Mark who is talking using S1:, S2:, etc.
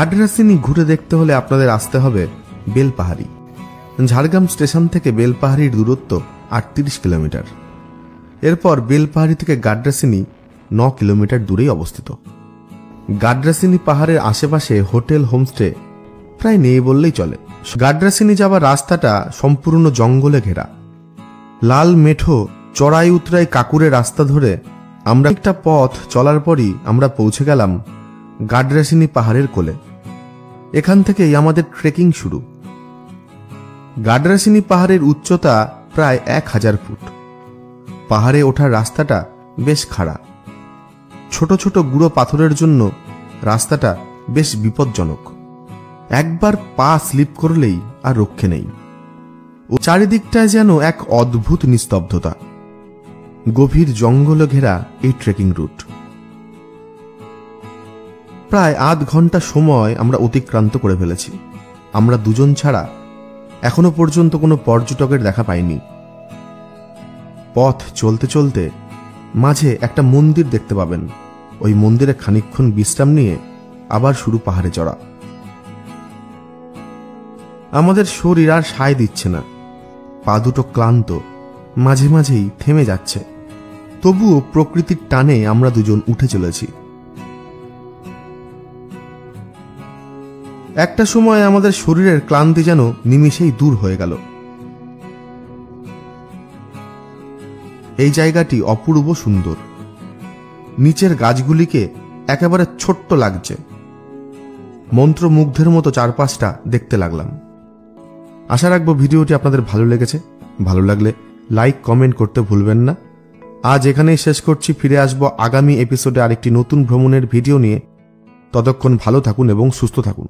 S1: গাডরাসিনি ঘুরে দেখতে হলে আপনাদের আসতে হবে বেলপাহাড়ি। ঝাড়গ্রাম স্টেশন থেকে বেলপাহাড়ির দূরত্ব 38 কিলোমিটার। এরপর বেলপাহাড়ি থেকে গাডরাসিনি 9 কিলোমিটার দূরেই অবস্থিত। গাডরাসিনি পাহাড়ের আশেপাশে হোটেল হোমস্টে প্রায় নেই বললেই চলে। গাডরাসিনি যাওয়ার রাস্তাটা সম্পূর্ণ জঙ্গলে ঘেরা। লাল মেঠো চড়াই উতরাই কাকুরে রাস্তা ধরে আমরা একটা পথ চলার পরই আমরা পৌঁছে গেলাম গাডরাসিনি পাহাড়ের কোলে। এখান থেকেই আমাদের ট্রেকিং শুরু। গাডরাসিনি পাহাড়ের উচ্চতা প্রায় 1000 ফুট। পাহাড়ে ওঠার রাস্তাটা বেশ খাড়া। ছোট ছোট গুঁড়ো পাথরের জন্য রাস্তাটা বেশ বিপজ্জনক। একবার পা স্লিপ করলেই আর রক্ষে নেই। ও চারিদিকটায় যেন এক অদ্ভুত নিস্তব্ধতা। গভীর জঙ্গলে ঘেরা এই ট্রেকিং রুট। প্রায় আধ ঘন্টা সময় আমরা অতিক্রান্ত করে ফেলেছি। আমরা দুজন ছাড়া এখনো পর্যন্ত কোনো পর্যটকের দেখা পাইনি। পথ চলতে চলতে মাঝে একটা মন্দির দেখতে পাবেন। ওই মন্দিরে খানিকক্ষণ বিশ্রাম নিয়ে আবার শুরু পাহাড়ে চড়া। আমাদের শরীর আর সায় দিচ্ছে না। পা দুটো ক্লান্ত, মাঝে মাঝেই থেমে যাচ্ছে। তবুও প্রকৃতির টানে আমরা দুজন উঠে চলেছি। একটা সময় আমাদের শরীরের ক্লান্তি যেন নিমিষেই দূর হয়ে গেল। এই জায়গাটি অপূর্ব সুন্দর। নিচের গাছগুলিকে একেবারে ছোট্ট লাগছে। মন্ত্রমুগ্ধের মতো চারপাশটা দেখতে লাগলাম। আশা রাখবো ভিডিওটি আপনাদের ভালো লেগেছে। ভালো লাগলে লাইক কমেন্ট করতে ভুলবেন না। আজ এখানেই শেষ করছি। ফিরে আসবো আগামী এপিসোডে আরেকটি নতুন ভ্রমণের ভিডিও নিয়ে। ততক্ষণ ভালো থাকুন এবং সুস্থ থাকুন।